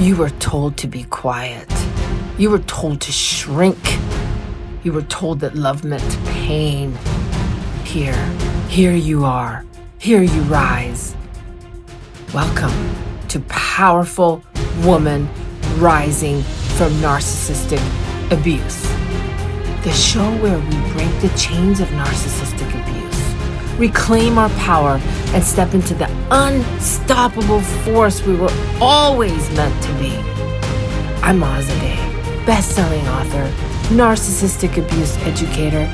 You were told to be quiet. You were told to shrink. You were told that love meant pain. Here you are. Here you rise. Welcome to Powerful Woman Rising from Narcissistic Abuse. The show where we break the chains of narcissistic abuse, reclaim our power, and step into the unstoppable force we were always meant to be. I'm Azadeh, best-selling author, narcissistic abuse educator,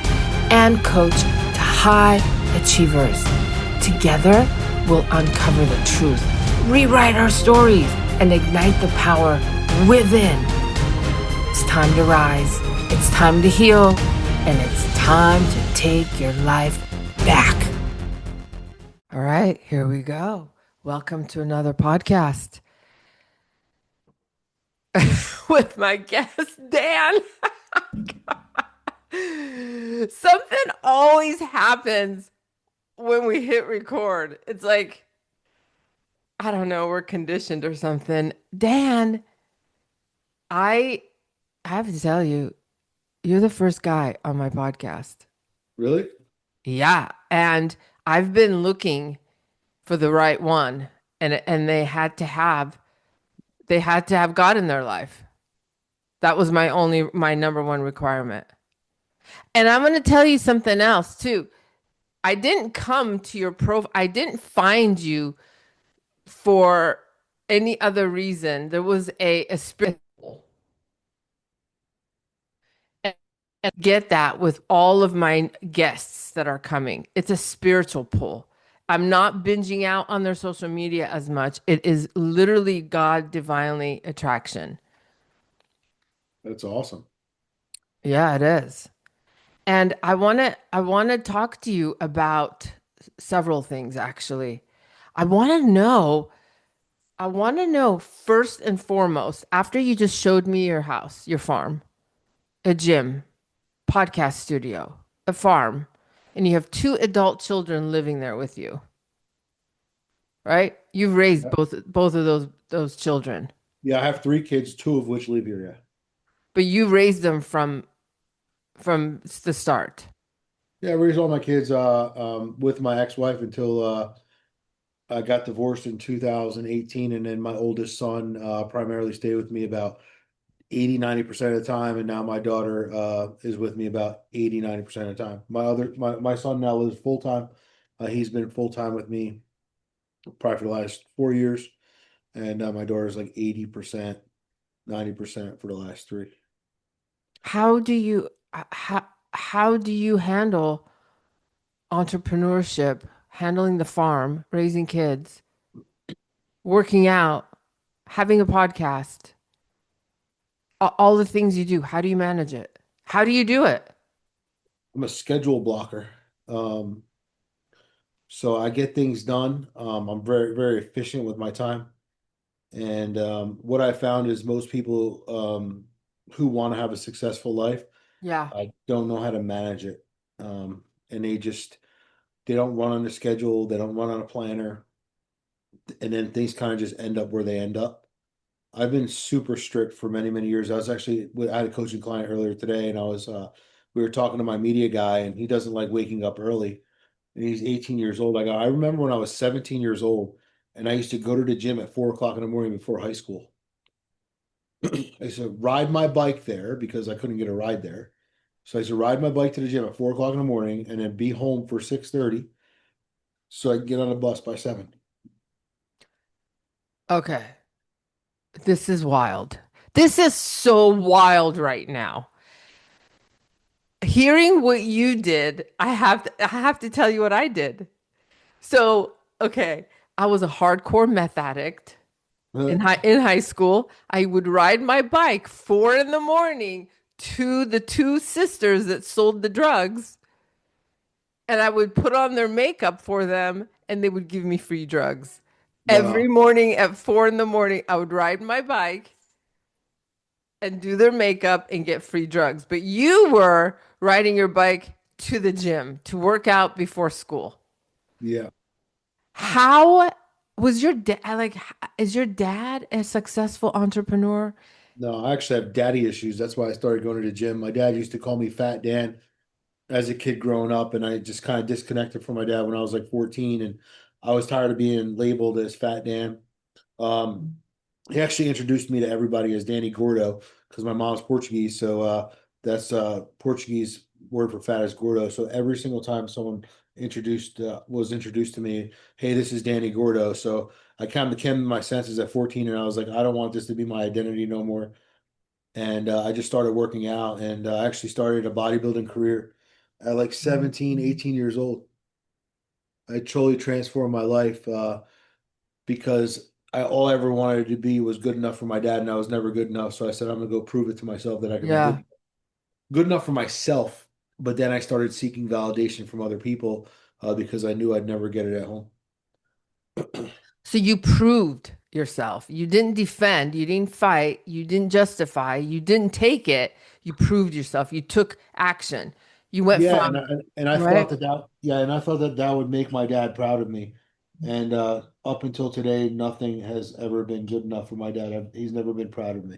and coach to high achievers. Together, we'll uncover the truth, rewrite our stories, and ignite the power within. It's time to rise, it's time to heal, and it's time to take your life back. All right, here we go. Welcome to another podcast with my guest, Dan. Something always happens when we hit record. It's like, I don't know, we're conditioned or something. Dan, I have to tell you, you're the first guy on my podcast. Really? Yeah, and I've been looking for the right one, and they had to have God in their life. That was my number one requirement. And I'm going to tell you something else too. I didn't come to your profile. I didn't find you for any other reason. There was a spiritual, and I get that with all of my guests that are coming. It's a spiritual pull. I'm not binging out on their social media as much. It is literally God divinely attraction. That's awesome. Yeah, it is. And I want to talk to you about several things actually. I want to know I want to know first and foremost, after you just showed me your house, your farm, a gym, podcast studio, a farm, and you have two adult children living there with you, right? You've raised Yeah. both of those children, Yeah, I have three kids, two of which live here. Yeah. but you raised them from the start. Yeah, I raised all my kids with my ex-wife until I got divorced in 2018. And then my oldest son primarily stayed with me about 80-90% of the time. And now my daughter is with me about 80-90% of the time. My son now lives full time. He's been full time with me probably for the last 4 years. And my daughter's like 80%, 90% for the last three. How do you how do you handle entrepreneurship, handling the farm, raising kids, working out, having a podcast, all the things you do? How do you manage it? How do you do it? I'm a schedule blocker. Um, so I get things done. I'm very, very efficient with my time. And what I found is most people who want to have a successful life, Yeah. I don't know how to manage it. And they don't run on a schedule, they don't run on a planner, and then things kind of just end up where they end up. I've been super strict for many, many years. I had a coaching client earlier today, and we were talking to my media guy, and he doesn't like waking up early, and he's 18 years old. I remember when I was 17 years old, and I used to go to the gym at 4 o'clock in the morning before high school. I used to ride my bike there because I couldn't get a ride there. So I used to ride my bike to the gym at 4 o'clock in the morning and then be home for 6:30 so I could get on a bus by 7. Okay. This is wild. This is so wild right now. Hearing what you did, I have to tell you what I did. So, okay, I was a hardcore meth addict in high school. I would ride my bike 4 in the morning to the two sisters that sold the drugs, and I would put on their makeup for them, and they would give me free drugs. Every Wow. morning at 4 in the morning, I would ride my bike and do their makeup and get free drugs. But you were riding your bike to the gym to work out before school. Yeah. How Was your dad like, is your dad a successful entrepreneur? No, I actually have daddy issues. That's why I started going to the gym. My dad used to call me Fat Dan as a kid growing up, and I just kind of disconnected from my dad when I was like 14, and I was tired of being labeled as Fat Dan. Um, he actually introduced me to everybody as Danny Gordo because my mom's Portuguese, so that's Portuguese word for fat is Gordo. So every single time someone introduced was introduced to me, hey, this is Danny Gordo. So I kind of came to my senses at 14, and I was like, I don't want this to be my identity no more. And I just started working out, and I actually started a bodybuilding career at like 17, 18 years old. I totally transformed my life because I all I ever wanted to be was good enough for my dad, and I was never good enough. So I said, I'm gonna go prove it to myself that I can be Yeah. good enough for myself. But then I started seeking validation from other people because I knew I'd never get it at home. So you proved yourself. You didn't defend, you didn't fight, you didn't justify, you didn't take it. You proved yourself. You took action. You went Yeah, from, and I thought right? that would make my dad proud of me. And up until today, nothing has ever been good enough for my dad. He's never been proud of me.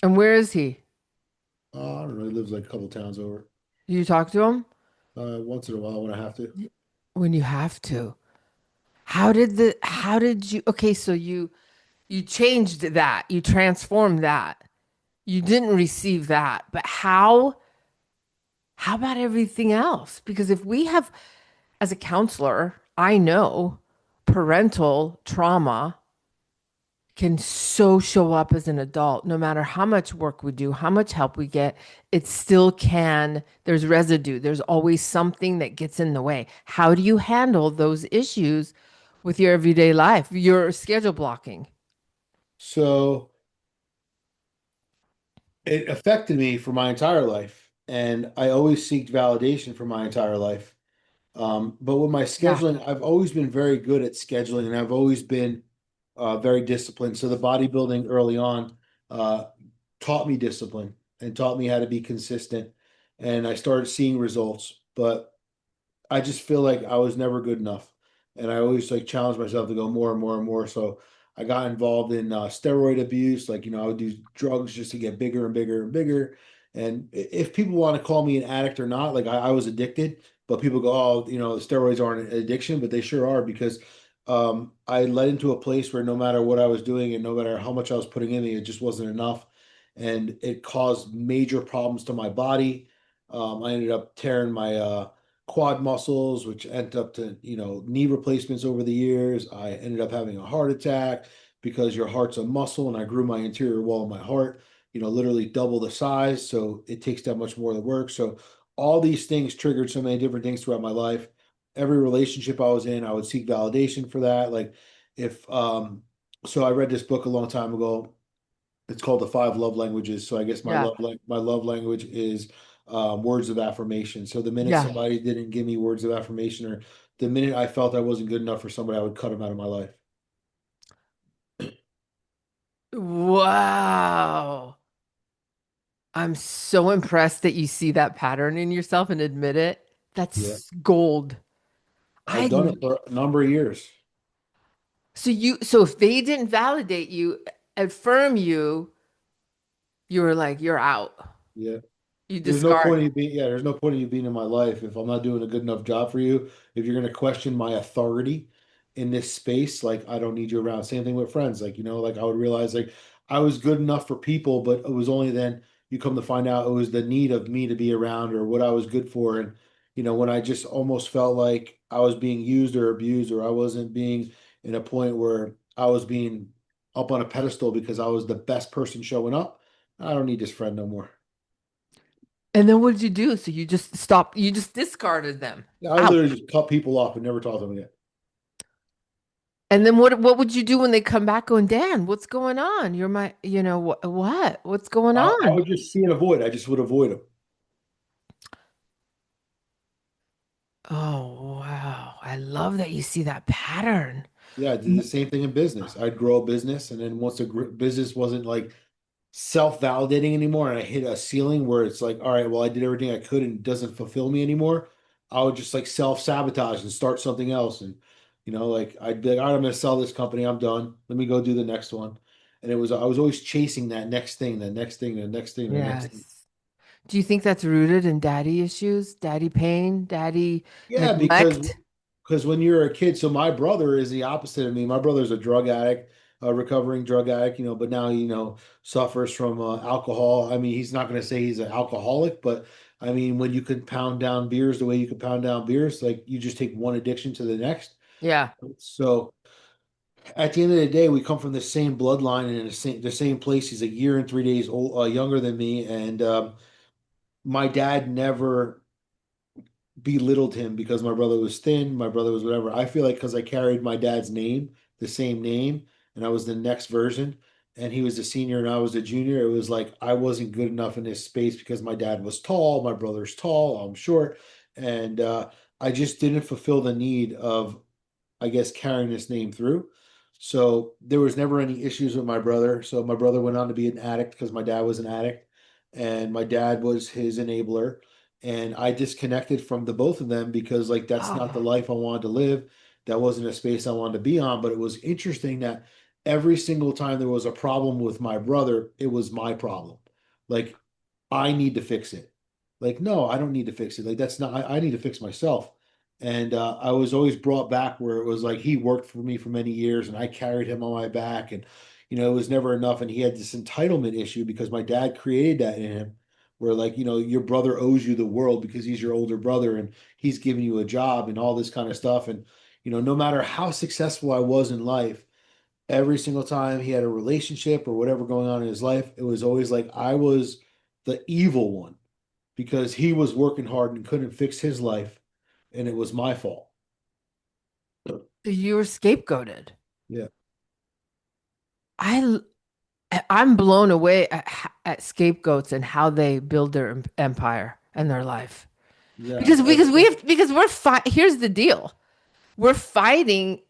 And where is he? I don't know. He lives like a couple towns over. You talk to him Once in a while when I have to. when you have to. How did you, okay, so you changed that. You transformed that. You didn't receive that. But how about everything else? Because if we have, as a counselor, I know parental trauma can so show up as an adult, no matter how much work we do, how much help we get, it still can. There's residue. There's always something that gets in the way. How do you handle those issues with your everyday life, your schedule blocking? So it affected me for my entire life, and I always seeked validation for my entire life. But with my Yeah. scheduling, I've always been very good at scheduling, and I've always been very disciplined. So the bodybuilding early on uh, taught me discipline and taught me how to be consistent, and I started seeing results. But I just feel like I was never good enough, and I always like challenged myself to go more and more and more. So I got involved in steroid abuse. Like I would do drugs just to get bigger and bigger and bigger. And if people want to call me an addict or not, like I was addicted, but people go, oh, steroids aren't an addiction, but they sure are because I led into a place where no matter what I was doing and no matter how much I was putting in me, it just wasn't enough, and it caused major problems to my body. I ended up tearing my quad muscles, which ended up to, knee replacements over the years. I ended up having a heart attack because your heart's a muscle, and I grew my interior wall of my heart, literally double the size. So it takes that much more to work. So all these things triggered so many different things throughout my life. Every relationship I was in, I would seek validation for that. Like if so I read this book a long time ago. It's called The Five Love Languages. So I guess Yeah. my love language is words of affirmation. So the minute Yeah. somebody didn't give me words of affirmation, or the minute I felt I wasn't good enough for somebody, I would cut them out of my life. Wow. I'm so impressed that you see that pattern in yourself and admit it. Yeah, That's gold. I've I done it for a number of years. so if they didn't validate you, affirm you, you were like, you're out. Yeah. You There's no discard. point in you being, yeah, there's no point in you being in my life if I'm not doing a good enough job for you. If you're going to question my authority in this space, like I don't need you around. Same thing with friends. Like, like I would realize like I was good enough for people, but it was only then you come to find out it was the need of me to be around or what I was good for. And, when I just almost felt like I was being used or abused, or I wasn't being in a point where I was being up on a pedestal because I was the best person showing up. I don't need this friend no more. And then what did you do? So you just stopped, you just discarded them. Yeah, I Out. literally just cut people off and never talk to them again. And then what would you do when they come back going, Dan, what's going on? You're my, what? What's going I on? would just see and avoid. I just would avoid them. Oh, wow. I love that you see that pattern. Yeah, I did the same thing in business. I'd grow a business, and then once the business wasn't like self-validating anymore, and I hit a ceiling where it's like, all right, well, I did everything I could, and it doesn't fulfill me anymore. I would just like self-sabotage and start something else, and Like I'd be like, all right, I'm gonna sell this company, I'm done. Let me go do the next one. And I was always chasing that next thing, the next thing, the next thing, the next thing. Yes. Do you think that's rooted in daddy issues, daddy pain, daddy Yeah, neglect? because when you're a kid, so my brother is the opposite of me. My brother's a drug addict, a recovering drug addict, but now suffers from alcohol. I mean, he's not going to say he's an alcoholic, but I mean, when you can pound down beers the way you can pound down beers, like you just take one addiction to the next. Yeah. So at the end of the day, we come from the same bloodline and in the same place. He's a year and 3 days younger than me, and my dad never belittled him because my brother was thin, my brother was whatever. I feel like because I carried my dad's name, the same name, and I was the next version, and he was the senior and I was the junior, it was like I wasn't good enough in this space because my dad was tall, my brother's tall, I'm short, and I just didn't fulfill the need of I guess, carrying this name through. So there was never any issues with my brother. So my brother went on to be an addict because my dad was an addict, and my dad was his enabler. And I disconnected from the both of them because, like, that's not the Oh, life I wanted to live. That wasn't a space I wanted to be on. But it was interesting that every single time there was a problem with my brother, it was my problem. Like, I need to fix it. Like, no, I don't need to fix it. Like, that's not, I need to fix myself. And I was always brought back where it was like he worked for me for many years and I carried him on my back. And, it was never enough. And he had this entitlement issue because my dad created that in him where, like, your brother owes you the world because he's your older brother and he's giving you a job and all this kind of stuff. And, no matter how successful I was in life, every single time he had a relationship or whatever going on in his life, it was always like I was the evil one because he was working hard and couldn't fix his life, and it was my fault. you were scapegoated. Yeah, I I'm blown away at scapegoats and how they build their empire and their life. yeah. Because we're here's the deal. We're fighting,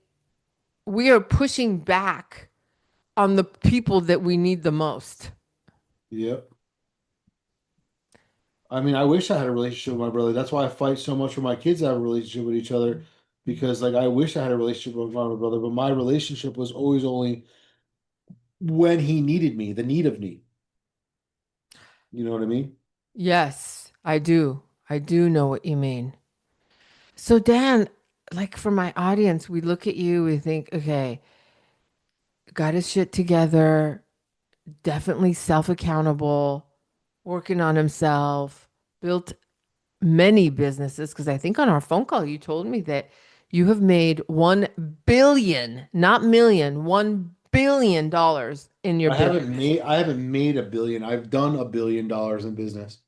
we are pushing back on the people that we need the most. Yeah. I mean, I wish I had a relationship with my brother. That's why I fight so much for my kids to have a relationship with each other because, like, I wish I had a relationship with my brother, but my relationship was always only when he needed me, the need of need. You know what I mean? Yes, I do. I do know what you mean. So Dan, like for my audience, we look at you, we think, okay, got his shit together, definitely self-accountable, working on himself, built many businesses. Because I think on our phone call, you told me that you have made 1 billion, not million, $1 billion in your business. I haven't made a billion. I've done $1 billion in business.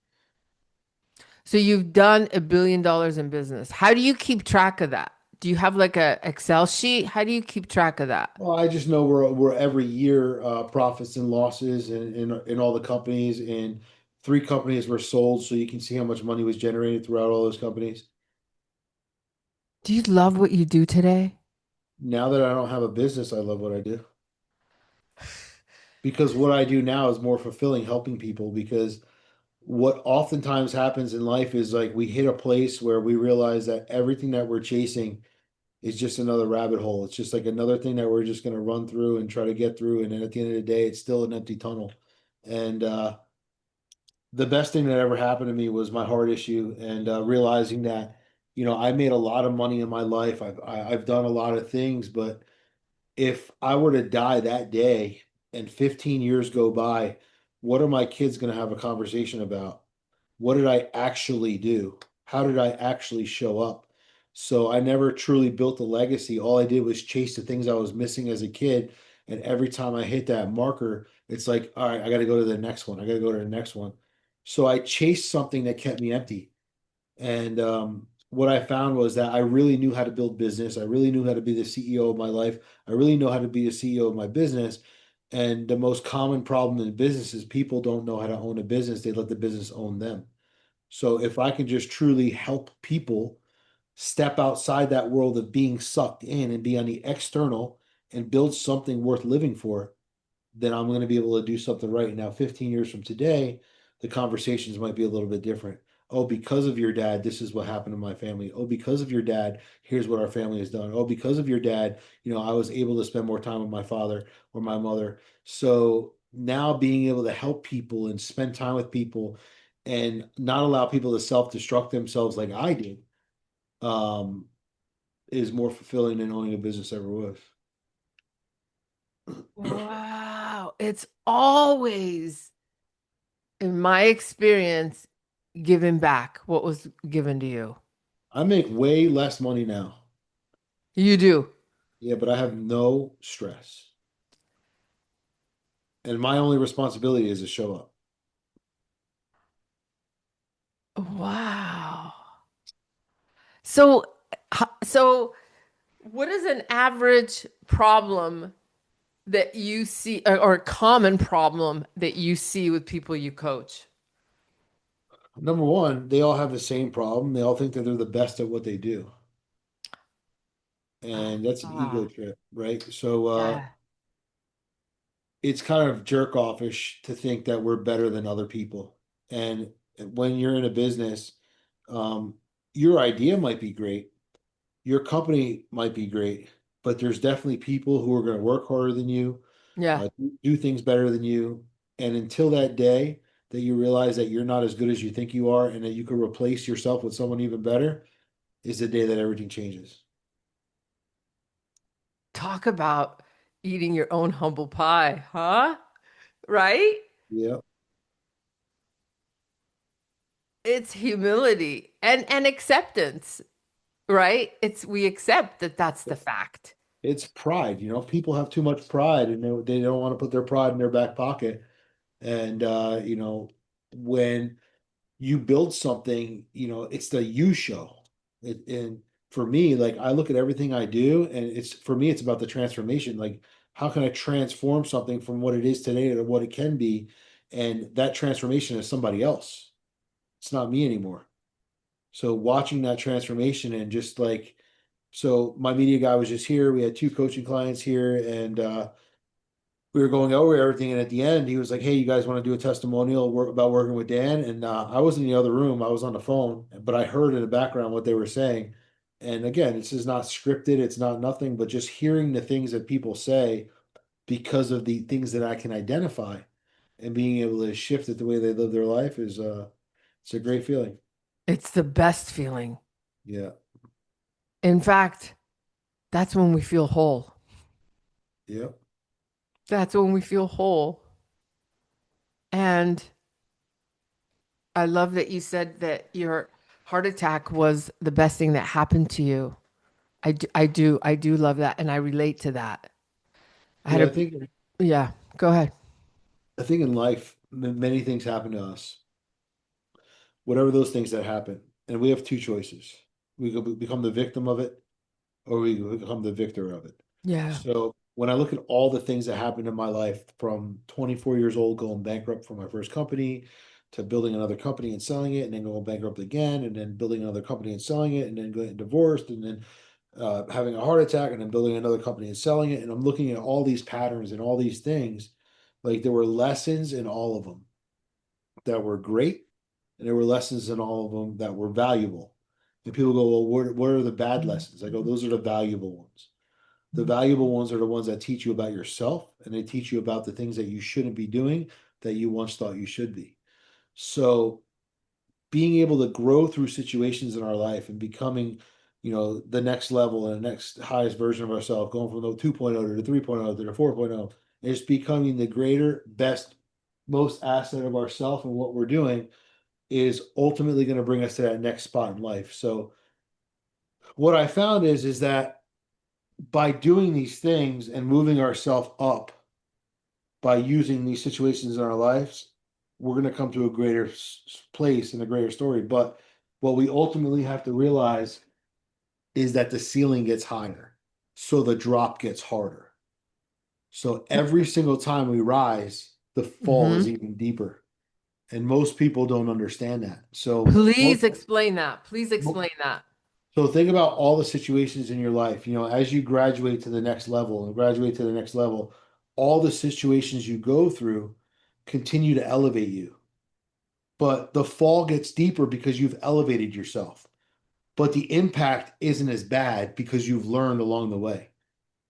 So you've done $1 billion in business. How do you keep track of that? Do you have like a Excel sheet? How do you keep track of that? Well, I just know we're every year profits and losses in all the companies, and 3 companies were sold, so you can see how much money was generated throughout all those companies. Do you love what you do today? Now that I don't have a business, I love what I do because what I do now is more fulfilling, helping people. Because what oftentimes happens in life is like we hit a place where we realize that everything that we're chasing is just another rabbit hole. It's just like another thing that we're just going to run through and try to get through, and then at the end of the day, it's still an empty tunnel. And the best thing that ever happened to me was my heart issue and realizing that I made a lot of money in my life. I've done a lot of things, but if I were to die that day and 15 years go by, what are my kids going to have a conversation about? What did I actually do? How did I actually show up? So I never truly built a legacy. All I did was chase the things I was missing as a kid. And every time I hit that marker, it's like, all right, I got to go to the next one. I got to go to the next one. So I chased something that kept me empty. And what I found was that I really knew how to build business. I really knew how to be the CEO of my life. I really know how to be the CEO of my business. And the most common problem in business is people don't know how to own a business. They let the business own them. So if I can just truly help people step outside that world of being sucked in and be on the external and build something worth living for, then I'm going to be able to do something right. Now, 15 years from today, the conversations might be a little bit different. Oh, because of your dad, this is what happened to my family. Oh, because of your dad, here's what our family has done. Oh, because of your dad, I was able to spend more time with my father or my mother. So now being able to help people and spend time with people and not allow people to self-destruct themselves like I did, um, is more fulfilling than owning a business ever was. Wow. It's always, in my experience, giving back what was given to you. I make way less money now. You do. Yeah, but I have no stress. And my only responsibility is to show up. Wow. So, so what is an average problem that you see, or a common problem that you see with people you coach? Number one, they all have the same problem. They all think that they're the best at what they do. And that's an ego Ah, trip, right? So yeah. it's kind of jerk offish to think that we're better than other people. And when you're in a business, um, your idea might be great, your company might be great, but there's definitely people who are going to work harder than you, Yeah. do things better than you. And until that day that you realize that you're not as good as you think you are and that you can replace yourself with someone even better, is the day that everything changes. Talk about eating your own humble pie, huh? Right? Yeah. It's humility and acceptance, right? It's we accept that that's the fact. It's pride. People have too much pride and they don't want to put their pride in their back pocket. And, when you build something, it's the you show. And for me, like I look at everything I do, and for me, it's about the transformation. Like, how can I transform something from what it is today to what it can be? And that transformation is somebody else. It's not me anymore. So watching that transformation and just like, so my media guy was just here. We had two coaching clients here, and we were going over everything. And at the end, he was like, "Hey, you guys want to do a testimonial about working with Dan?" And I was in the other room. I was on the phone, but I heard in the background what they were saying. And again, this is not scripted. It's not nothing, but just hearing the things that people say because of the things that I can identify and being able to shift it the way they live their life is it's a great feeling. It's the best feeling. Yeah. In fact, that's when we feel whole. Yeah. That's when we feel whole. And I love that you said that your heart attack was the best thing that happened to you. I do love that, and I relate to that. I had Yeah, a, yeah, go ahead. I think in life many things happen to us. Whatever those things that happen, and we have two choices. We could become the victim of it, or we become the victor of it. Yeah. So when I look at all the things that happened in my life from 24 years old, going bankrupt for my first company, to building another company and selling it, and then going bankrupt again, and then building another company and selling it, and then getting divorced, and then having a heart attack, and then building another company and selling it. And I'm looking at all these patterns and all these things. Like there were lessons in all of them that were great, and there were lessons in all of them that were valuable. And people go, well, what are the bad lessons? I go, those are the valuable ones. The valuable ones are the ones that teach you about yourself, and they teach you about the things that you shouldn't be doing that you once thought you should be. So being able to grow through situations in our life and becoming, the next level and the next highest version of ourselves, going from the 2.0 to the 3.0 to the 4.0, and just becoming the greater, best, most asset of ourself and what we're doing is ultimately going to bring us to that next spot in life. So what I found is that by doing these things and moving ourselves up by using these situations in our lives, we're going to come to a greater place and a greater story. But what we ultimately have to realize is that the ceiling gets higher, so the drop gets harder. So every single time we rise, the fall is Hmm. even deeper. And most people don't understand that. So Please explain that. Please mo- explain that. So think about all the situations in your life, as you graduate to the next level and graduate to the next level, all the situations you go through continue to elevate you. but the fall gets deeper because you've elevated yourself. But the impact isn't as bad because you've learned along the way.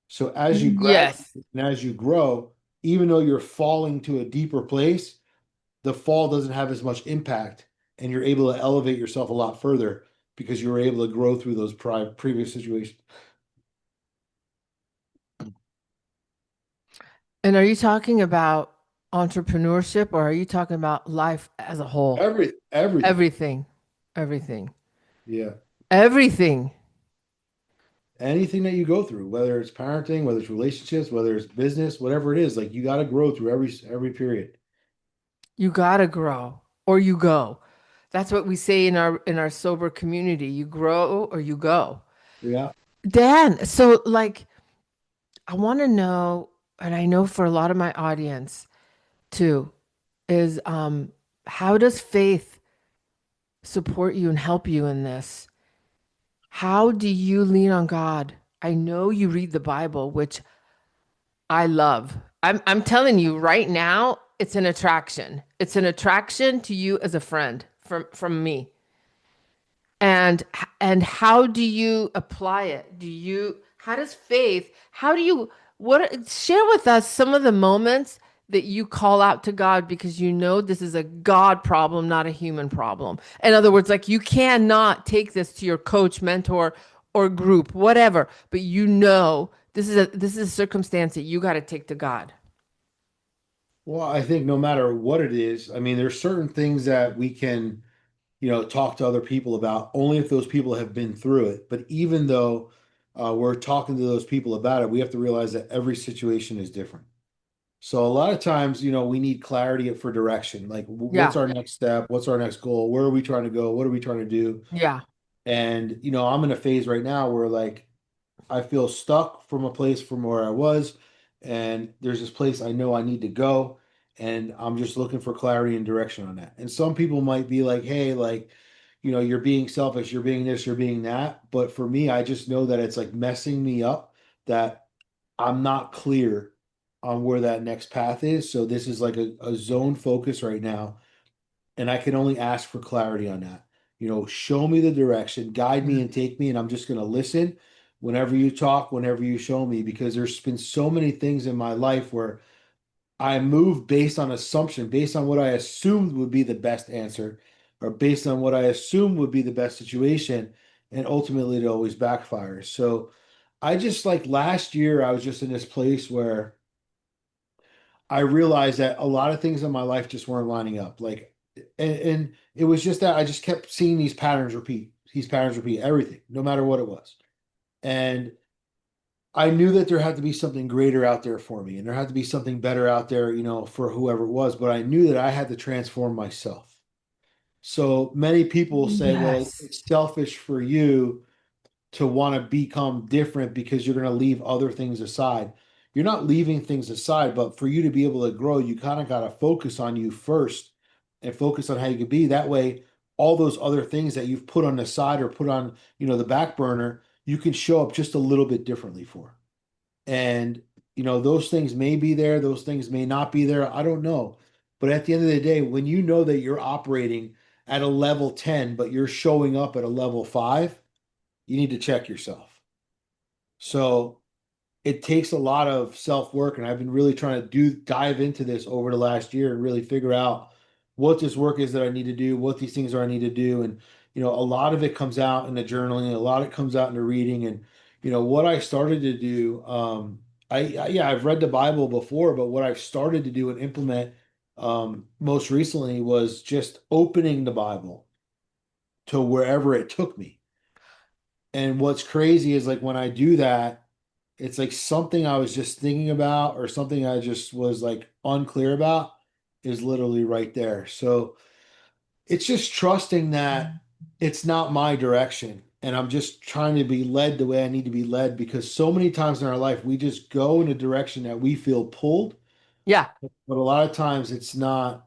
So as you graduate Yes. and as you grow, even though you're falling to a deeper place, the fall doesn't have as much impact and you're able to elevate yourself a lot further because you were able to grow through those previous situations. And are you talking about entrepreneurship or are you talking about life as a whole? Everything. Everything. Everything. Yeah. Everything. Anything that you go through, whether it's parenting, whether it's relationships, whether it's business, whatever it is, like you got to grow through every period. You gotta grow or you go. That's what we say in our sober community. You grow or you go. Yeah. Dan, so like I want to know, and I know for a lot of my audience too, is how does faith support you and help you in this? How do you lean on God? I know you read the Bible, which I love. I'm telling you right now, it's an attraction. It's an attraction to you as a friend from me. And how do you apply it? How does faith, how do you what share with us some of the moments that you call out to God because you know this is a God problem, not a human problem. In other words, like you cannot take this to your coach, mentor, or group, whatever, but you know this is a circumstance that you got to take to God. Well, I think no matter what it is, I mean, there's certain things that we can, talk to other people about only if those people have been through it. But even though we're talking to those people about it, we have to realize that every situation is different. So a lot of times, we need clarity for direction. Like, what's Yeah. our next step? What's our next goal? Where are we trying to go? What are we trying to do? Yeah. And, I'm in a phase right now where like I feel stuck from a place from where I was, and there's this place I know I need to go, and I'm just looking for clarity and direction on that. And some people might be like, hey, like, you're being selfish, you're being this, you're being that. But for me, I just know that it's like messing me up, that I'm not clear on where that next path is. So this is like a zone focus right now, and I can only ask for clarity on that. Show me the direction, guide me and take me, and I'm just going to listen whenever you talk, whenever you show me, because there's been so many things in my life where I move based on assumption, based on what I assumed would be the best answer, or based on what I assumed would be the best situation, and ultimately it always backfires. So I just like last year, I was just in this place where I realized that a lot of things in my life just weren't lining up. Like, and it was just that I just kept seeing these patterns repeat everything, no matter what it was. And I knew that there had to be something greater out there for me, and there had to be something better out there, for whoever it was. But I knew that I had to transform myself. So many people say, well, Yes. it's selfish for you to want to become different because you're going to leave other things aside. You're not leaving things aside, but for you to be able to grow, you kind of got to focus on you first and focus on how you could be. That way, all those other things that you've put on the side or put on, the back burner, you can show up just a little bit differently for. And, those things may be there, those things may not be there. I don't know. But at the end of the day, when you know that you're operating at a level 10, but you're showing up at a level 5, you need to check yourself. So it takes a lot of self work, and I've been really trying to dive into this over the last year and really figure out what this work is that I need to do, what these things are I need to do, and a lot of it comes out in the journaling, a lot of it comes out in the reading, and what I started to do. Yeah, I've read the Bible before, but what I've started to do and implement most recently was just opening the Bible to wherever it took me. And what's crazy is like when I do that, it's like something I was just thinking about or something I just was like unclear about is literally right there. So it's just trusting that it's not my direction. And I'm just trying to be led the way I need to be led, because so many times in our life, we just go in a direction that we feel pulled. Yeah. But a lot of times it's not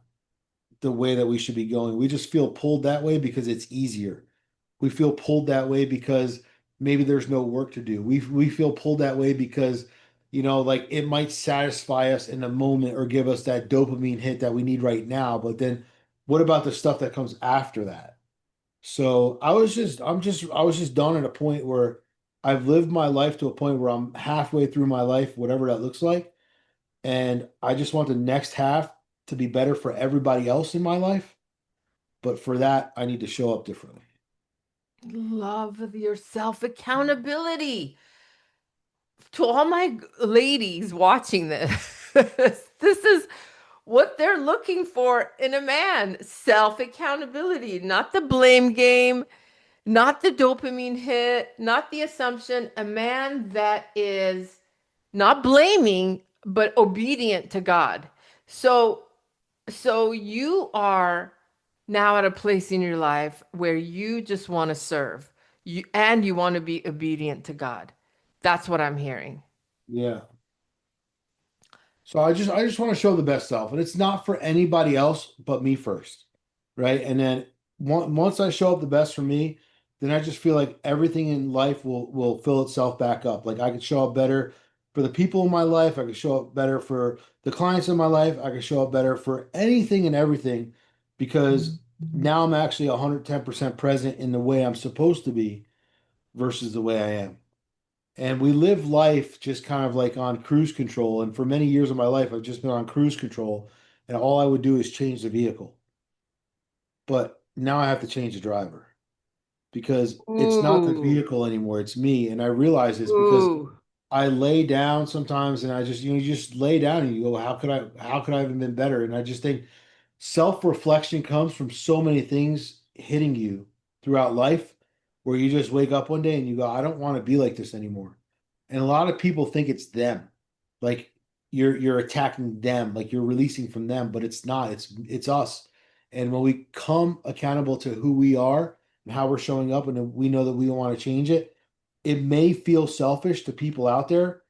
the way that we should be going. We just feel pulled that way because it's easier. We feel pulled that way because maybe there's no work to do. We feel pulled that way because like it might satisfy us in the moment or give us that dopamine hit that we need right now. But then What about the stuff that comes after that? So I was just done at a point where I've lived my life to a point where I'm halfway through my life, whatever that looks like. And I just want the next half to be better for everybody else in my life. But for that, I need to show up differently. Love yourself accountability. To all my ladies watching this, this is what they're looking for in a man. Self accountability, not the blame game, not the dopamine hit, not the assumption. A man that is not blaming, but obedient to God. So, so you are now at a place in your life where you just want to serve you and you want to be obedient to God. That's what I'm hearing. Yeah. So I just want to show the best self, and it's not for anybody else but me first, right? And then once I show up the best for me, then I just feel like everything in life will fill itself back up. Like I could show up better for the people in my life, I could show up better for the clients in my life, I could show up better for anything and everything because now I'm actually 110% present in the way I'm supposed to be versus the way I am. And we live life just kind of like on cruise control. And for many years of my life, I've just been on cruise control. And all I would do is change the vehicle. But now I have to change the driver because it's not the Ooh, vehicle anymore. It's me. And I realize this because ooh. I lay down sometimes and I just, you just lay down and you go, how could I have been better? And I just think self-reflection comes from so many things hitting you throughout life where you just wake up one day and you go, I don't want to be like this anymore. And a lot of people think it's them. Like you're attacking them, like you're releasing from them, but it's not. It's us. And when we come accountable to who we are and how we're showing up and we know that we don't want to change it, it may feel selfish to people out there,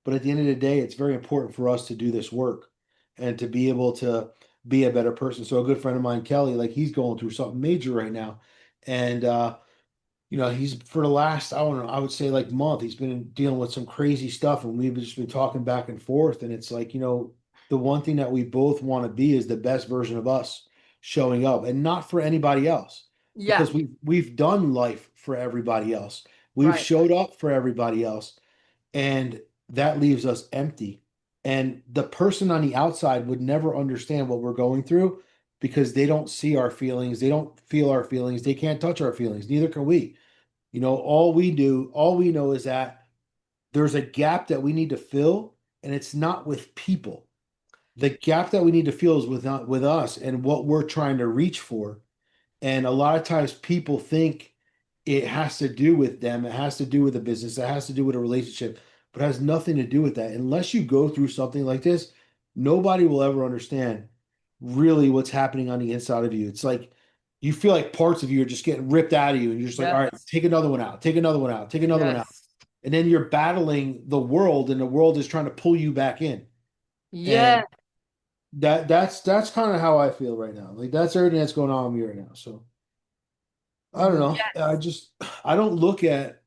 but at the end of the day, it's very important for us to do this work and to be able to be a better person. So a good friend of mine, Kelly, like he's going through something major right now. And he's for the last, I don't know, I would say like month, he's been dealing with some crazy stuff and we've just been talking back and forth. And it's like, the one thing that we both want to be is the best version of us showing up and not for anybody else Yeah, because we've done life for everybody else. We've right. showed up for everybody else and that leaves us empty. And the person on the outside would never understand what we're going through because they don't see our feelings, they don't feel our feelings, they can't touch our feelings, neither can we. All we know is that there's a gap that we need to fill, and it's not with people. The gap that we need to fill is with us and what we're trying to reach for. And a lot of times people think it has to do with them, it has to do with a business, it has to do with a relationship, but it has nothing to do with that. Unless you go through something like this, nobody will ever understand really what's happening on the inside of you. It's like you feel like parts of you are just getting ripped out of you, and you're just like, all right, Yes. take another one out, take another one out, take another one out. Yes. And then you're battling the world, and the world is trying to pull you back in. Yeah. And that's kind of how I feel right now. Like that's everything that's going on with me right now. So I don't know. I don't look at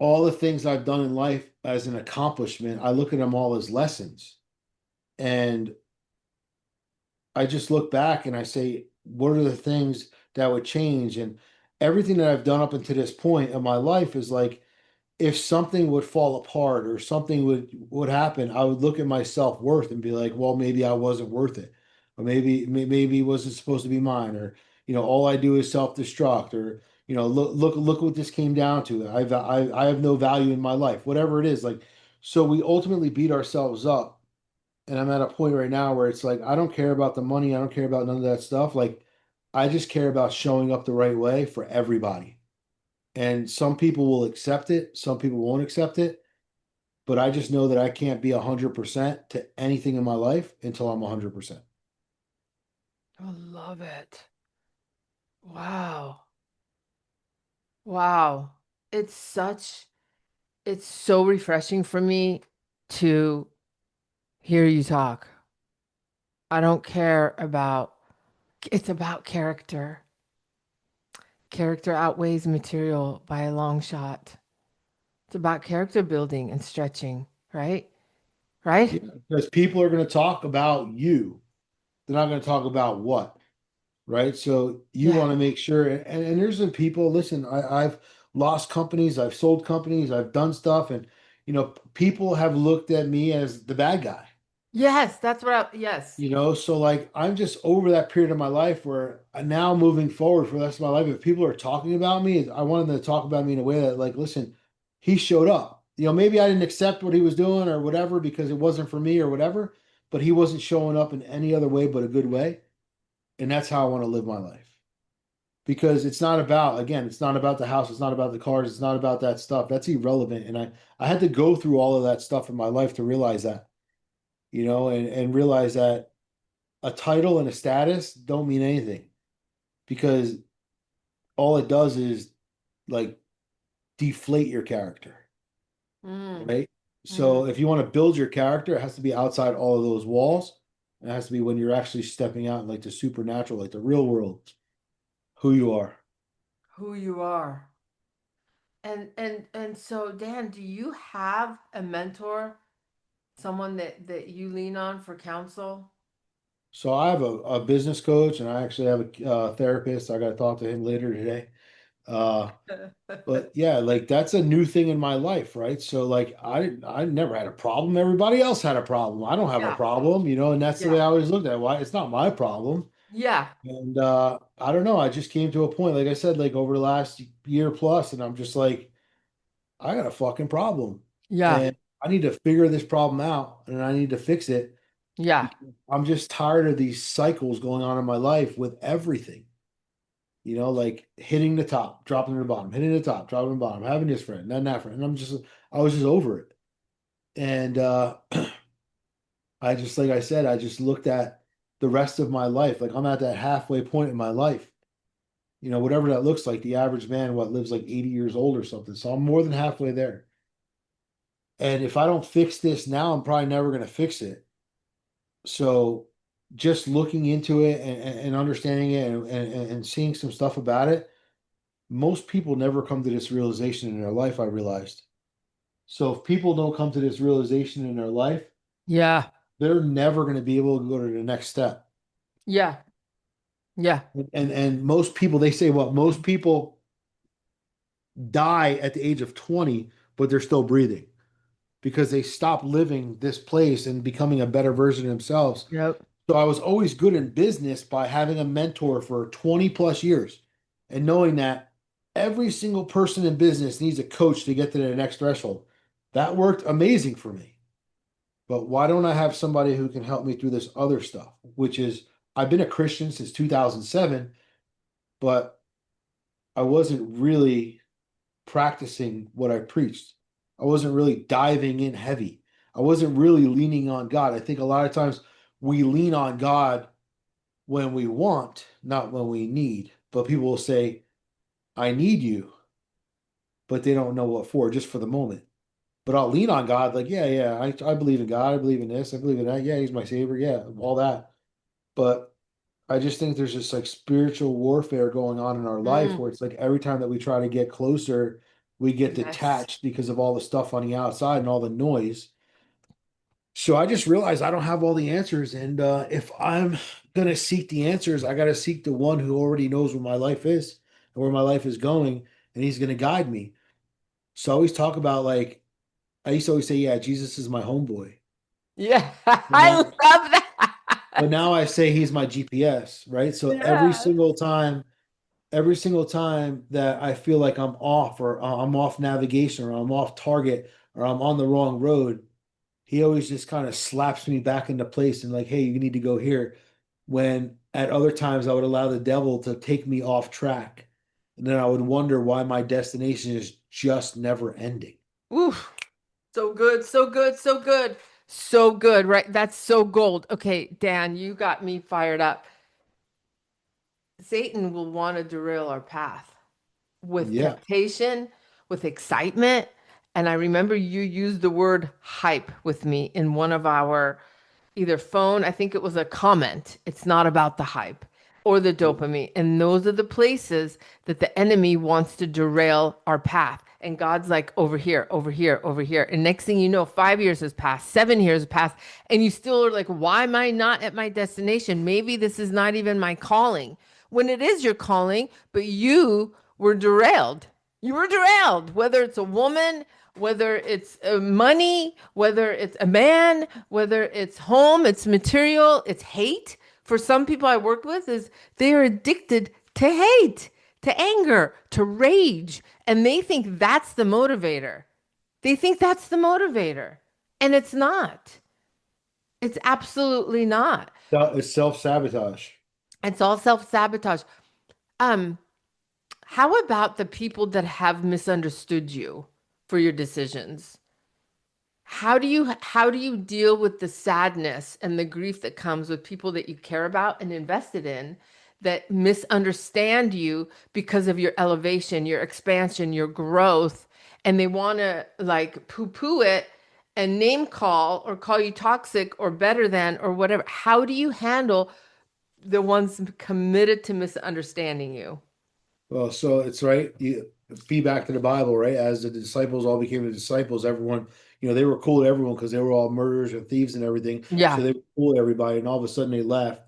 all the things I've done in life as an accomplishment. I look at them all as lessons. And I just look back and I say, what are the things that would change? And everything that I've done up until this point in my life is like, if something would fall apart or something would happen, I would look at my self-worth and be like, well, maybe I wasn't worth it. Or maybe it wasn't supposed to be mine, or all I do is self-destruct, or look what this came down to. I have no value in my life, whatever it is. Like, so we ultimately beat ourselves up. And I'm at a point right now where it's like, I don't care about the money, I don't care about none of that stuff. Like, I just care about showing up the right way for everybody. And some people will accept it, some people won't accept it, but I just know that I can't be 100% to anything in my life until I'm 100%. I love it. Wow. Wow. It's such, it's so refreshing for me to hear you talk. I don't care about, it's about character. Character outweighs material by a long shot. It's about character building and stretching, right? Right? Yeah, because people are going to talk about you. They're not going to talk about what. right? So you Yeah. want to make sure, and there's some people, listen, I've lost companies, I've sold companies, I've done stuff, and people have looked at me as the bad guy. Yes, that's what yes. So like I'm just over that period of my life where now moving forward for the rest of my life, if people are talking about me, I want them to talk about me in a way that like, listen, he showed up. Maybe I didn't accept what he was doing or whatever because it wasn't for me or whatever, but he wasn't showing up in any other way but a good way. And that's how I want to live my life. Because it's not about, again, it's not about the house, it's not about the cars, it's not about that stuff. That's irrelevant. And I had to go through all of that stuff in my life to realize that, and realize that a title and a status don't mean anything because all it does is like deflate your character, Mm, right? mm. So if you want to build your character, it has to be outside all of those walls. It has to be when you're actually stepping out in like the supernatural, like the real world, who you are. Who you are. And so Dan, do you have a mentor, someone that you lean on for counsel? So I have a business coach and I actually have a therapist. I got to talk to him later today. Uh, But yeah, like that's a new thing in my life, right? So like I never had a problem. Everybody else had a problem. I don't have a Yeah. problem, and that's the way Yeah. I always looked at it. Why it's not my problem. Yeah. And I don't know. I just came to a point, like I said, like over the last year plus, and I'm just like, I got a fucking problem. Yeah. And I need to figure this problem out and I need to fix it. Yeah. Because I'm just tired of these cycles going on in my life with everything. Like hitting the top, dropping to the bottom, hitting the top, dropping to the bottom, having this friend, then that friend. And I was just over it. And I just, like I said, I just looked at the rest of my life. Like I'm at that halfway point in my life, whatever that looks like. The average man, lives like 80 years old or something. So I'm more than halfway there. And if I don't fix this now, I'm probably never going to fix it. So just looking into it and understanding it and seeing some stuff about it, most people never come to this realization in their life, I realized. So if people don't come to this realization in their life, Yeah. they're never going to be able to go to the next step. Yeah. Yeah. And most people, they say what most people die at the age of 20, but they're still breathing because they stop living this place and becoming a better version of themselves. Yep. So I was always good in business by having a mentor for 20 plus years and knowing that every single person in business needs a coach to get to their next threshold. That worked amazing for me. But why don't I have somebody who can help me through this other stuff, which is I've been a Christian since 2007, but I wasn't really practicing what I preached. I wasn't really diving in heavy. I wasn't really leaning on God. I think a lot of times we lean on God when we want, not when we need. But people will say, I need you, but they don't know what for, just for the moment. But I'll lean on God, like, yeah, yeah, I believe in God. I believe in this. I believe in that. Yeah, he's my savior. Yeah, all that. But I just think there's this like spiritual warfare going on in our life Mm. where it's like every time that we try to get closer, we get Yes. detached because of all the stuff on the outside and all the noise. So I just realized I don't have all the answers. And if I'm going to seek the answers, I got to seek the one who already knows what my life is and where my life is going, and he's going to guide me. So I always talk about like, I used to always say, yeah, Jesus is my homeboy. Yeah. But I now, love but that. now I say he's my GPS, right? So Yeah. every single time that I feel like I'm off or I'm off navigation or I'm off target or I'm on the wrong road, he always just kind of slaps me back into place and like, hey, you need to go here. When at other times I would allow the devil to take me off track. And then I would wonder why my destination is just never ending. Ooh, so good, so good, so good. So good, right? That's so gold. Okay, Dan, you got me fired up. Satan will want to derail our path with Yeah. temptation, with excitement. And I remember you used the word hype with me in one of our either phone, I think it was a comment. It's not about the hype or the dopamine. And those are the places that the enemy wants to derail our path. And God's like, over here, over here, over here. And next thing you know, 5 years has passed, 7 years have passed, and you still are like, why am I not at my destination? Maybe this is not even my calling. When it is your calling, but you were derailed. You were derailed, whether it's a woman, whether it's money, whether it's a man, whether it's home, it's material, it's hate. For some people I worked with, is they are addicted to hate, to anger, to rage, and they think that's the motivator. They think that's the motivator, and it's not. It's absolutely not. It's self-sabotage. It's all self-sabotage. Um, how about the people that have misunderstood you for your decisions? How do you deal with the sadness and the grief that comes with people that you care about and invested in that misunderstand you because of your elevation, your expansion, your growth, and they want to like poo-poo it and name call or call you toxic or better than or whatever? How do you handle the ones committed to misunderstanding you? Well, so it's right. You feed back to the Bible, right? As the disciples all became the disciples, everyone, they were cool to everyone because they were all murderers and thieves and everything. So Yeah, they were cool to everybody, and all of a sudden they left,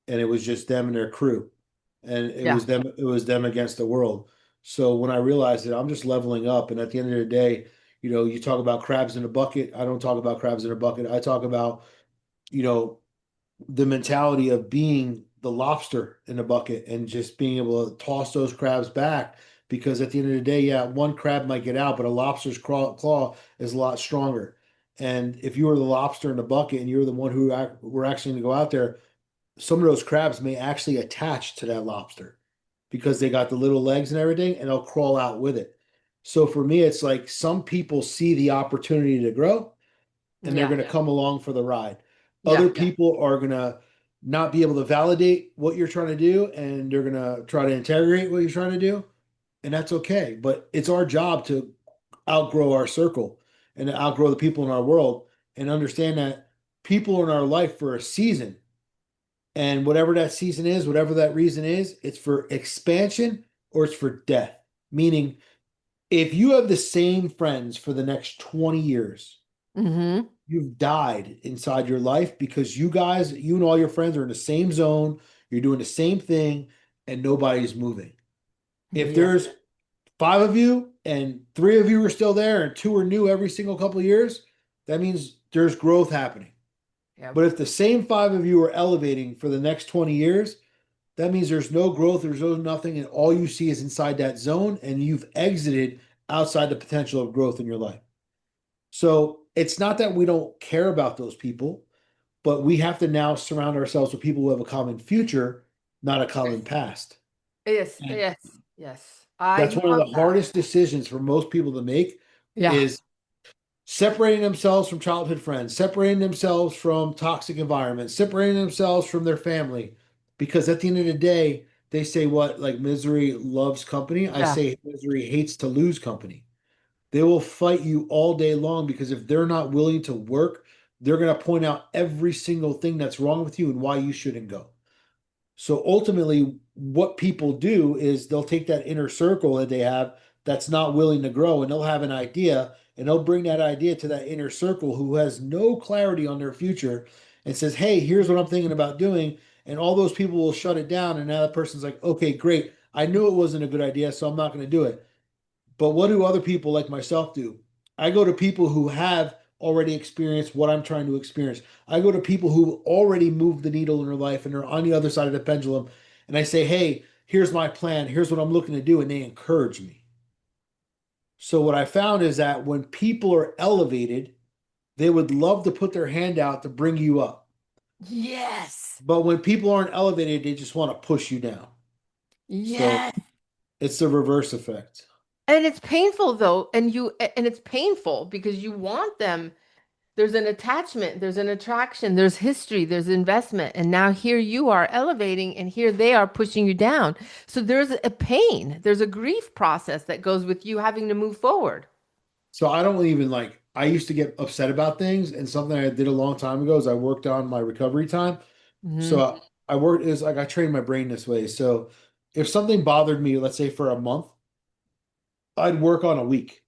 and it was just them and their crew, and it yeah, was them. It was them against the world. So when I realized that I'm just leveling up, and at the end of the day, you talk about crabs in a bucket. I don't talk about crabs in a bucket. I talk about, you know, the mentality of being the lobster in the bucket and just being able to toss those crabs back. Because at the end of the day, yeah, one crab might get out, but a lobster's claw is a lot stronger. And if you were the lobster in the bucket and you're the one who were actually going to go out there, some of those crabs may actually attach to that lobster because they got the little legs and everything, and they'll crawl out with it. So for me, it's like some people see the opportunity to grow and they're yeah, going to come along for the ride. yeah, Other people are going to not be able to validate what you're trying to do, and they're going to try to interrogate what you're trying to do, and that's okay. But it's our job to outgrow our circle and to outgrow the people in our world and understand that people are in our life for a season. And whatever that season is, whatever that reason is, it's for expansion or it's for death. Meaning, if you have the same friends for the next 20 years, mm-hmm, you've died inside your life because you guys, you and all your friends are in the same zone, you're doing the same thing, and nobody's moving. If yeah, there's five of you and three of you are still there and two are new every single couple of years, that means there's growth happening. yeah. But if the same five of you are elevating for the next 20 years, that means there's no growth, there's no nothing, and all you see is inside that zone, and you've exited outside the potential of growth in your life. So it's not that we don't care about those people, but we have to now surround ourselves with people who have a common future, not a common past. Yes, And yes, yes. I that's one of love the that. hardest decisions for most people to make Yeah. is separating themselves from childhood friends, separating themselves from toxic environments, separating themselves from their family. Because at the end of the day, they say what, like misery loves company. I Yeah. say misery hates to lose company. They will fight you all day long because if they're not willing to work, they're going to point out every single thing that's wrong with you and why you shouldn't go. So ultimately, what people do is they'll take that inner circle that they have that's not willing to grow, and they'll have an idea and they'll bring that idea to that inner circle who has no clarity on their future and says, hey, here's what I'm thinking about doing. And all those people will shut it down. And now that person's like, okay, great. I knew it wasn't a good idea, so I'm not going to do it. But what do other people like myself do? I go to people who have already experienced what I'm trying to experience. I go to people who already moved the needle in their life and are on the other side of the pendulum. And I say, hey, here's my plan. Here's what I'm looking to do. And they encourage me. So what I found is that when people are elevated, they would love to put their hand out to bring you up. Yes. But when people aren't elevated, they just want to push you down. So Yes. it's the reverse effect. And it's painful though, and it's painful because you want them. There's an attachment, there's an attraction, there's history, there's investment, and now here you are elevating, and here they are pushing you down. So there's a pain, there's a grief process that goes with you having to move forward. So I don't even like, I used to get upset about things. And something I did a long time ago is I worked on my recovery time. Hmm. So I worked is like I trained my brain this way. So if something bothered me, let's say for a month, I'd work on a week.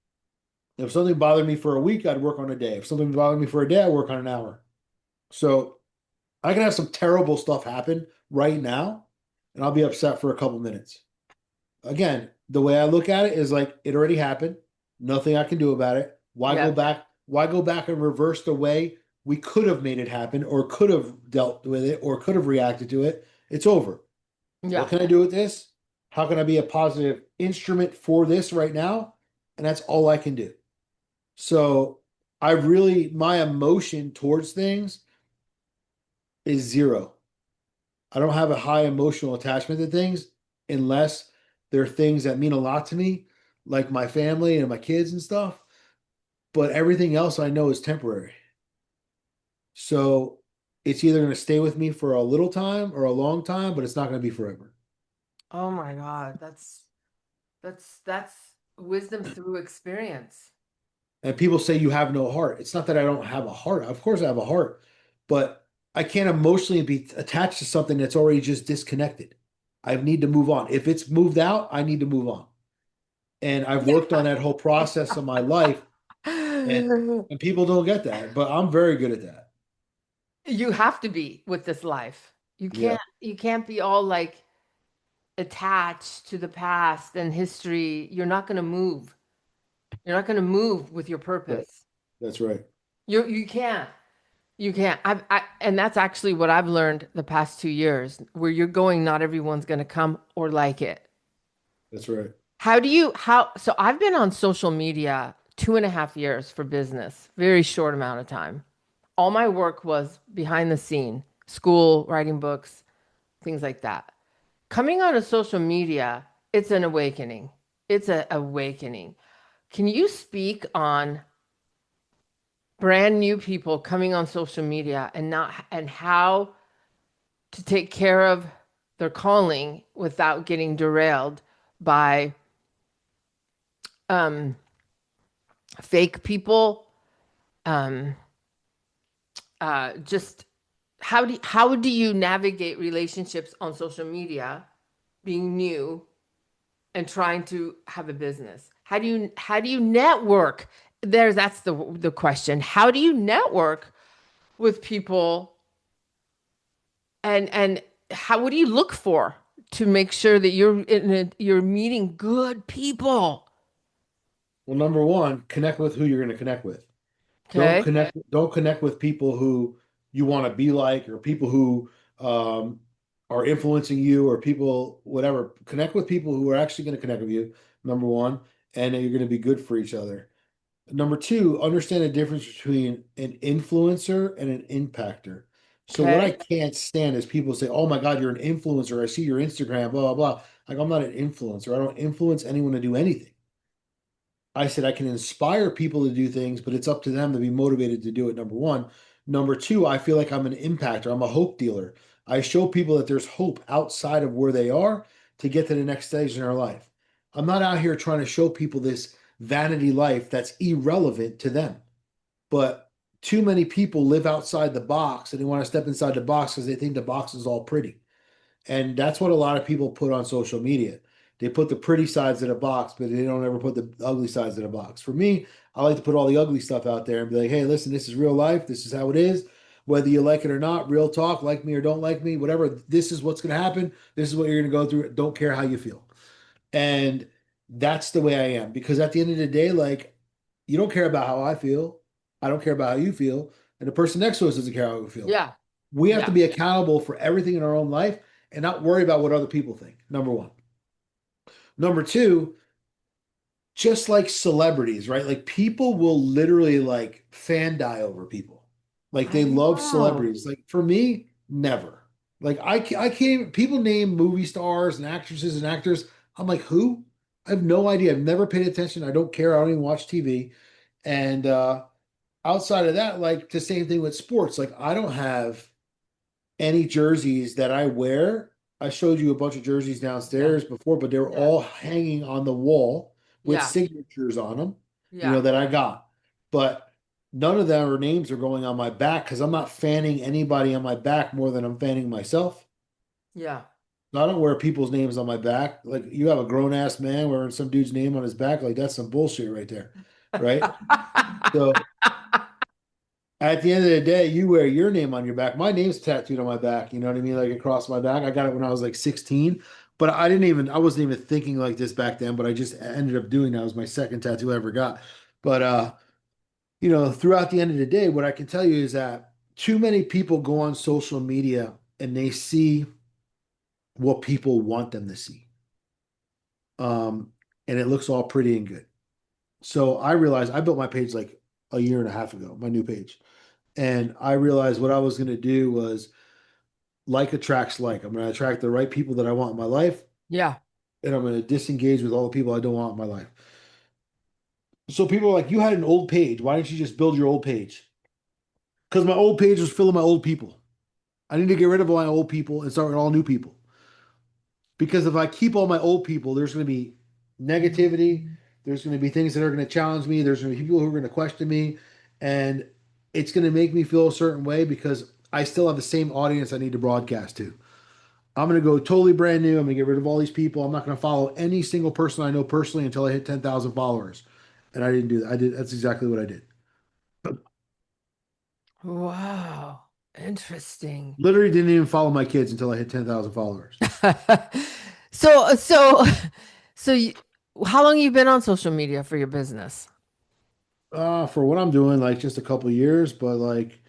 If something bothered me for a week, I'd work on a day. If something bothered me for a day, I'd work on an hour. So I can have some terrible stuff happen right now, and I'll be upset for a couple minutes. Again, the way I look at it is like it already happened. Nothing I can do about it. Why go Yep. back? Why go back and reverse the way we could have made it happen or could have dealt with it or could have reacted to it? It's over. What Yeah. can I do with this? How can I be a positive instrument for this right now? And that's all I can do. So I really, my emotion towards things is zero. I don't have a high emotional attachment to things unless they're things that mean a lot to me, like my family and my kids and stuff. But everything else I know is temporary. So it's either going to stay with me for a little time or a long time, but it's not going to be forever. Oh my God. That's wisdom through experience. And people say you have no heart. It's not that I don't have a heart. Of course I have a heart, but I can't emotionally be attached to something that's already just disconnected. I need to move on. If it's moved out, I need to move on. And I've worked on that whole process of my life, and and people don't get that, but I'm very good at that. You have to be with this life. Yeah, You can't be all like attached to the past and history. You're not going to move. You're not going to move with your right. purpose. That's right. You can't. You can't. And that's actually what I've learned the past 2 years. Where you're going, not everyone's going to come or like it. That's right. So I've been on social media 2.5 years for business, very short amount of time. All my work was behind the scene, school, writing books, things like that. Coming on to social media, it's an awakening. It's an awakening. Can you speak on brand new people coming on social media and not and how to take care of their calling without getting derailed by um, fake people? Um, just how do you navigate relationships on social media, being new and trying to have a business? How do you network? That's the question. How do you network with people and how what do you look for to make sure that you're meeting good people? Well, number one, connect with who you're going to connect with. Okay. Don't connect with people who you want to be like or people who are influencing you or people whatever. Connect with people who are actually going to connect with you, number one, and you're going to be good for each other. Number two, understand the difference between an influencer and an impactor. So what I Okay. can't stand is people say, "Oh my God, you're an influencer. I see your Instagram, blah blah blah." Like I'm not an influencer. I don't influence anyone to do anything. I said I can inspire people to do things, but it's up to them to be motivated to do it. Number one. Number two, I feel like I'm an impactor. I'm a hope dealer. I show people that there's hope outside of where they are to get to the next stage in their life. I'm not out here trying to show people this vanity life that's irrelevant to them. But too many people live outside the box and they want to step inside the box because they think the box is all pretty. And that's what a lot of people put on social media. They put the pretty sides of the box, but they don't ever put the ugly sides of the box. For me, I like to put all the ugly stuff out there and be like, hey, listen, this is real life. This is how it is. Whether you like it or not, real talk, like me or don't like me, whatever, this is what's going to happen. This is what you're going to go through. Don't care how you feel. And that's the way I am because at the end of the day, like, you don't care about how I feel. I don't care about how you feel. And the person next to us doesn't care how we feel. Yeah. We have to Yeah. be accountable for everything in our own life and not worry about what other people think. Number one. Number two, just like celebrities, right? Like people will literally like fan die over people. Like I they love know. celebrities. Like for me, never. Like I can't even, people name movie stars and actresses and actors. I'm like, who? I have no idea. I've never paid attention. I don't care. I don't even watch TV. And outside of that, like the same thing with sports. Like I don't have any jerseys that I wear. I showed you a bunch of jerseys Yeah. downstairs before, but they were Yeah. all hanging on the wall with Yeah. signatures on them, Yeah. that I got. But none of their names are going on my back because I'm not fanning anybody on my back more than I'm fanning myself. Yeah. I don't wear people's names on my back. Like you have a grown ass man wearing some dude's name on his back. Like that's some bullshit right there. Right. So at the end of the day, you wear your name on your back. My name's tattooed on my back. You know what I mean? Like across my back. I got it when I was like 16, but I wasn't even thinking like this back then, but I just ended up doing that. It was my second tattoo I ever got. But, throughout the end of the day, what I can tell you is that too many people go on social media and they see what people want them to see. Um, and it looks all pretty and good. So I realized I built my page like a year and a half ago, my new page. And I realized what I was going to do was like attracts like. I'm going to attract the right people that I want in my life, Yeah. and I'm going to disengage with all the people I don't want in my life. So people are like, you had an old page. Why didn't you just build your old page? Because my old page was full of my old people. I need to get rid of all my old people and start with all new people. Because if I keep all my old people, there's going to be negativity. There's going to be things that are going to challenge me. There's going to be people who are going to question me. And it's going to make me feel a certain way because I still have the same audience I need to broadcast to. I'm going to go totally brand new. I'm going to get rid of all these people. I'm not going to follow any single person I know personally until I hit 10,000 followers. And I didn't do that. That's exactly what I did. Wow. Interesting. Literally didn't even follow my kids until I hit 10,000 followers. So, so, so you, how long you been on social media for your business? For what I'm doing, like just a couple of years, but like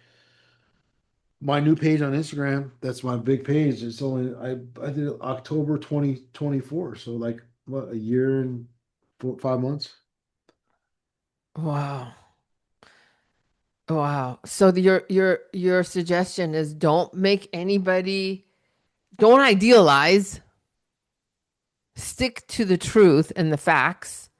my new page on Instagram, that's my big page. It's only I did it October 2024. So like what, a year and 5 months? Wow. Wow. So your suggestion is don't idealize, stick to the truth and the facts.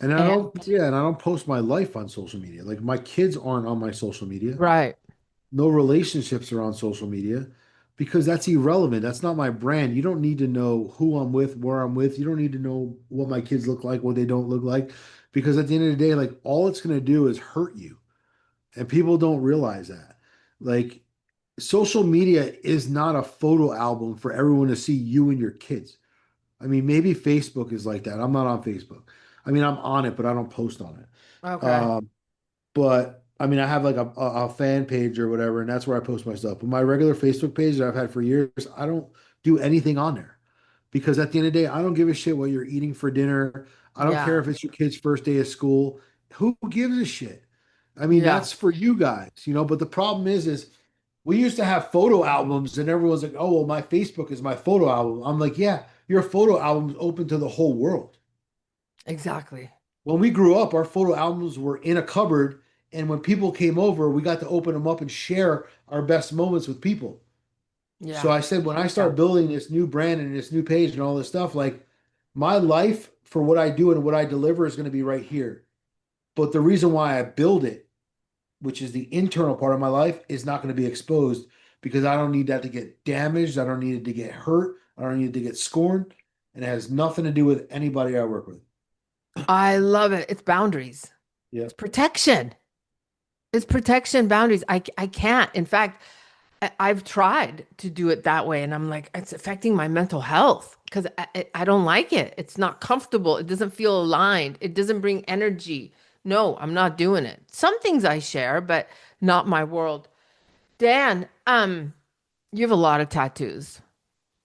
And I don't, And yeah, and I don't post my life on social media. Like my kids aren't on my social media. right. No relationships are on social media because that's irrelevant. That's not my brand. You don't need to know who I'm with, where I'm with. You don't need to know what my kids look like, what they don't look like, because at the end of the day, like all it's going to do is hurt you. And people don't realize that. Like social media is not a photo album for everyone to see you and your kids. I mean, maybe Facebook is like that. I'm not on Facebook. I mean, I'm on it, but I don't post on it. Okay. But I mean, I have like a fan page or whatever, and that's where I post my stuff. But my regular Facebook page that I've had for years, I don't do anything on there because at the end of the day, I don't give a shit what you're eating for dinner. I don't care Yeah. if it's your kid's first day of school. Who gives a shit? I mean, Yeah. that's for you guys. But the problem is we used to have photo albums, and everyone's like, "Oh, well, my Facebook is my photo album." I'm like, "Yeah, your photo album is open to the whole world." Exactly. When we grew up, our photo albums were in a cupboard, and when people came over, we got to open them up and share our best moments with people. So Yeah. I said, when I Yeah. start building this new brand and this new page and all this stuff, like my life for what I do and what I deliver is going to be right here. But the reason why I build it, which is the internal part of my life, is not going to be exposed because I don't need that to get damaged. I don't need it to get hurt. I don't need it to get scorned. And it has nothing to do with anybody I work with. I love it. It's boundaries. Yeah. It's protection. It's protection boundaries. I can't. In fact, I've tried to do it that way, and I'm like, it's affecting my mental health because I don't like it. It's not comfortable. It doesn't feel aligned. It doesn't bring energy. No, I'm not doing it. Some things I share, but not my world. Dan, you have a lot of tattoos.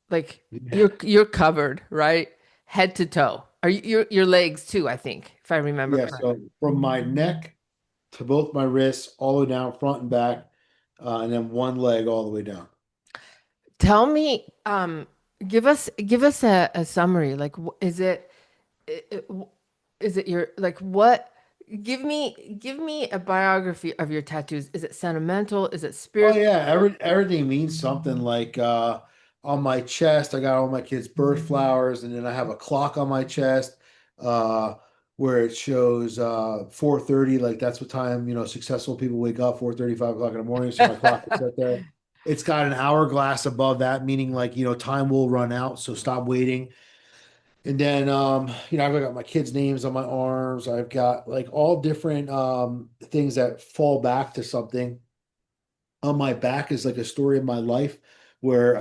Like Yeah. you're covered, right? Head to toe. Are you your legs too, I think, if I remember Yeah. correctly. So from my neck to both my wrists, all the way down, front and back, and then one leg all the way down. Tell me, give us a summary. Like, i- i- w- is it your like what? Give me a biography of your tattoos. Is it sentimental? Is it Oh spiritual? yeah, everything means something. Like on my chest, I got all my kids' birth flowers, and then I have a clock on my chest uh, where it shows 4:30. Like that's what time successful people wake up, 4:30, 5 o'clock in the morning. So my clock is set there. It's got an hourglass above that, meaning like time will run out, so stop waiting. And then I've got my kids' names on my arms. I've got like all different things that fall back to something. On my back is like a story of my life where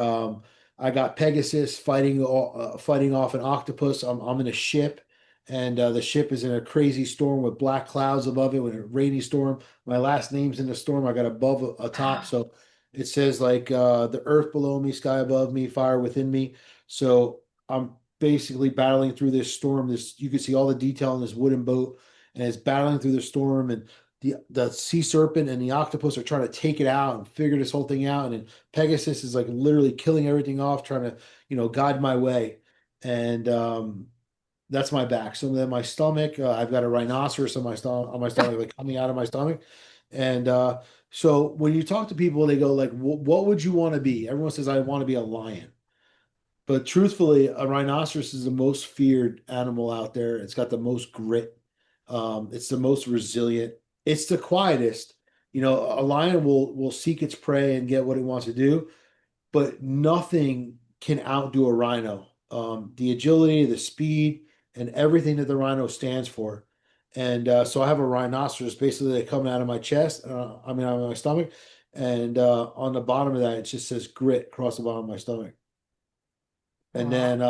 I got Pegasus fighting off an octopus. I'm in a ship, and the ship is in a crazy storm with black clouds above it, with a rainy storm. My last name's in the storm. I got above a top, Wow. so it says like the earth below me, sky above me, fire within me. So I'm basically battling through this storm. This you can see all the detail in this wooden boat, and it's battling through the storm, and the sea serpent and the octopus are trying to take it out and figure this whole thing out. And Pegasus is like literally killing everything off, trying to, guide my way. And that's my back. So then my stomach, I've got a rhinoceros on my stomach, like coming out of my stomach. And so when you talk to people, they go like, "What would you want to be?" Everyone says, "I want to be a lion." But truthfully, a rhinoceros is the most feared animal out there. It's got the most grit. It's the most resilient. It's the quietest. A lion will seek its prey and get what it wants to do, but nothing can outdo a rhino. The agility, the speed, and everything that the rhino stands for. And so I have a rhinoceros basically coming out of my chest, out of my stomach, and on the bottom of that, it just says grit across the bottom of my stomach. And Wow. then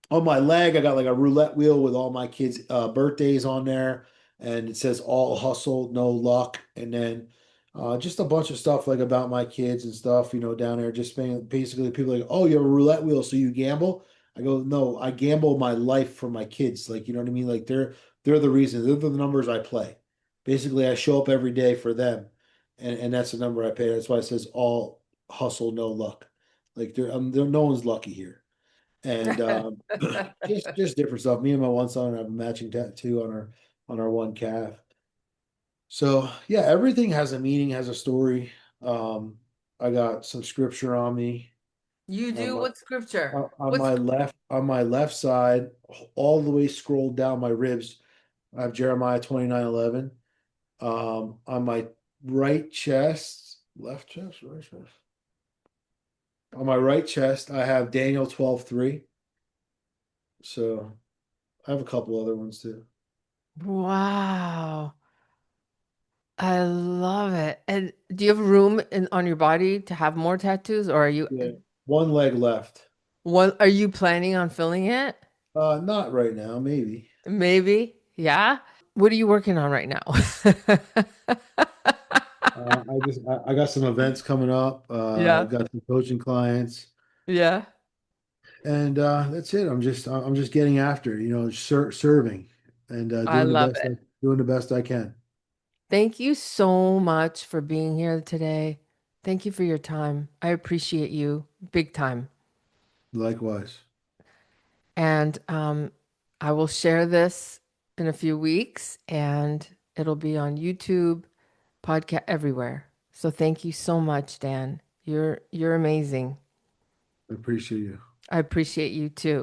on my leg, I got like a roulette wheel with all my kids' birthdays on there, and it says all hustle, no luck. And then just a bunch of stuff like about my kids and stuff, down there. Just basically people are like, oh, you have a roulette wheel, so you gamble. I go, no, I gamble my life for my kids. Like, you know what I mean? Like they're the reason. They're the numbers I play. Basically, I show up every day for them, and that's the number I pay. That's why it says all hustle, no luck. Like no one's lucky here. And just different stuff. Me and my one son have a matching tattoo on our one calf. So yeah, everything has a meaning, has a story. I got some scripture on me You on do? my What scripture? on What's my left side, all the way scrolled down my ribs. I have Jeremiah 29:11. On my right chest, left chest, right chest. On my right chest, I have Daniel 12:3. So I have a couple other ones too. wow. I love it. And do you have room on your body to have more tattoos, or are you Yeah, one leg left. are you planning on filling it? Not right now, maybe. Maybe. Yeah. What are you working on right now? I got some events coming up. Yeah. Got some coaching clients, Yeah. and that's it. I'm just getting after, serving and I love it. doing the best I can. Thank you so much for being here today. Thank you for your time. I appreciate you big time. Likewise, And I will share this in a few weeks and it'll be on YouTube, podcast everywhere. So thank you so much, Dan. You're amazing. I appreciate you. I appreciate you too.